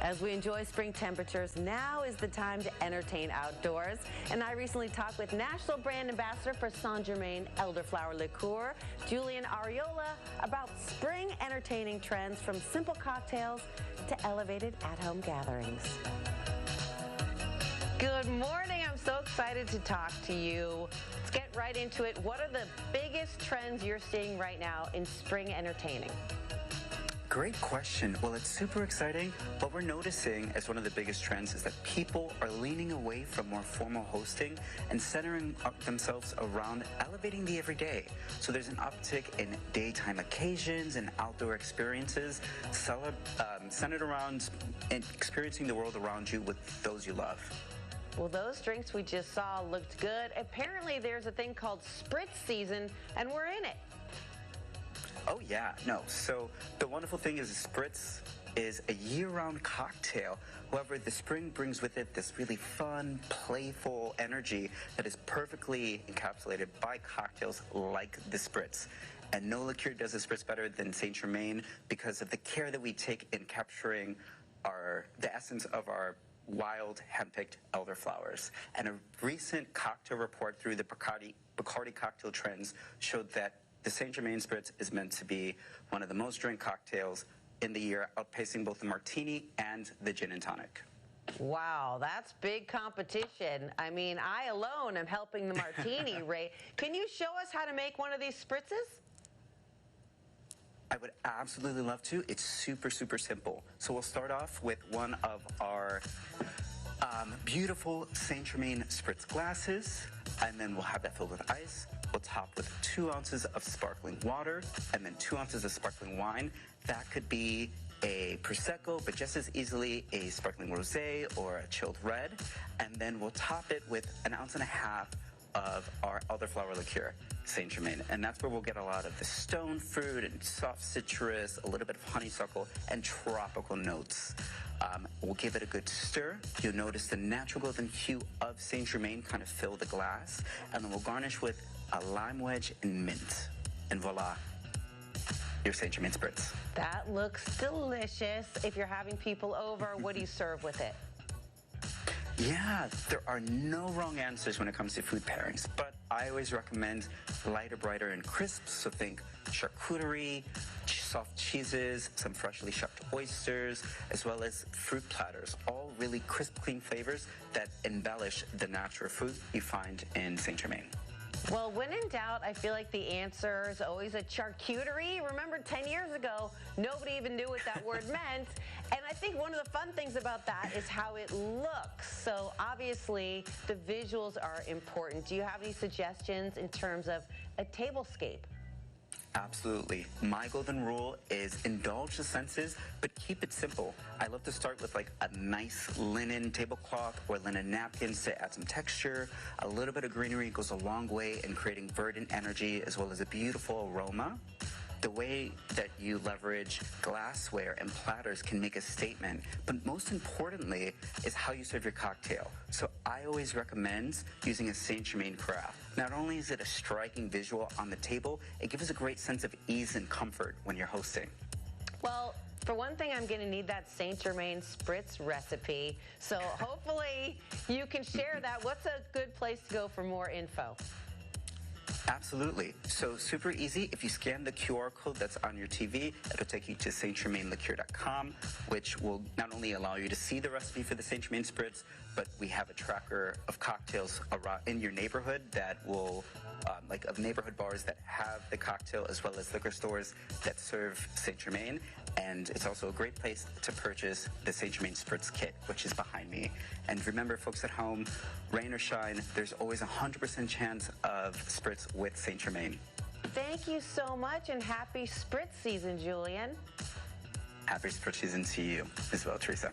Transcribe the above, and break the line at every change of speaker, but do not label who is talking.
As we enjoy spring temperatures, now is the time to entertain outdoors. And I recently talked with National Brand Ambassador for St-Germain Elderflower Liqueur, Julian Ariola, about spring entertaining trends from simple cocktails to elevated at-home gatherings. Good morning. I'm so excited to talk to you. Let's get right into it. What are the biggest trends you're seeing right now in spring entertaining?
Great question. Well, it's super exciting. What we're noticing as one of the biggest trends is that people are leaning away from more formal hosting and centering themselves around elevating the everyday. So there's an uptick in daytime occasions and outdoor experiences centered around experiencing the world around you with those you love.
Well, those drinks we just saw looked good. Apparently, there's a thing called Spritz season, and we're in it.
Oh, yeah. No. So the wonderful thing is Spritz is a year-round cocktail. However, the spring brings with it this really fun, playful energy that is perfectly encapsulated by cocktails like the Spritz. And no liqueur does the Spritz better than St-Germain because of the care that we take in capturing the essence of our wild hand-picked elderflowers. And a recent cocktail report through the Bacardi cocktail trends showed that the St-Germain Spritz is meant to be one of the most drank cocktails in the year, outpacing both the martini and the gin and tonic.
Wow, that's big competition. I mean, I alone am helping the martini rate. Can you show us how to make one of these Spritzes?
I would absolutely love to. It's super, super simple. So we'll start off with one of our beautiful St-Germain Spritz glasses, and then we'll have that filled with ice. We'll top with 2 ounces of sparkling water and then 2 ounces of sparkling wine. That could be a Prosecco, but just as easily a sparkling rosé or a chilled red. And then we'll top it with 1.5 ounces of our elderflower liqueur, St-Germain. And that's where we'll get a lot of the stone fruit and soft citrus, a little bit of honeysuckle, and tropical notes. We'll give it a good stir. You'll notice the natural golden hue of St-Germain kind of fill the glass. And then we'll garnish with a lime wedge and mint. And voila, your St-Germain Spritz.
That looks delicious. If you're having people over, what do you serve with it?
Yeah, there are no wrong answers when it comes to food pairings, but I always recommend lighter, brighter, and crisp. So think charcuterie, soft cheeses, some freshly shucked oysters, as well as fruit platters. All really crisp, clean flavors that embellish the natural food you find in St-Germain.
Well, when in doubt, I feel like the answer is always a charcuterie. Remember, 10 years ago, nobody even knew what that word meant. And I think one of the fun things about that is how it looks. So obviously, the visuals are important. Do you have any suggestions in terms of a tablescape?
Absolutely. My golden rule is indulge the senses, but keep it simple. I love to start with like a nice linen tablecloth or linen napkins to add some texture. A little bit of greenery goes a long way in creating verdant energy as well as a beautiful aroma. The way that you leverage glassware and platters can make a statement, but most importantly is how you serve your cocktail. So I always recommend using a St-Germain carafe. Not only is it a striking visual on the table, it gives a great sense of ease and comfort when you're hosting.
Well, for one thing, I'm going to need that St-Germain Spritz recipe. So hopefully you can share that. What's a good place to go for more info?
Absolutely. So super easy. If you scan the QR code that's on your TV, it'll take you to stgermainliqueur.com, which will not only allow you to see the recipe for the St-Germain Spritz, but we have a tracker of cocktails around in your neighborhood that will, like of neighborhood bars that have the cocktail as well as liquor stores that serve St-Germain. And it's also a great place to purchase the St-Germain Spritz kit, which is behind me. And remember, folks at home, rain or shine, there's always a 100% chance of Spritz with St-Germain.
Thank you so much, and happy Spritz season, Julian.
Happy Spritz season to you as well, Teresa.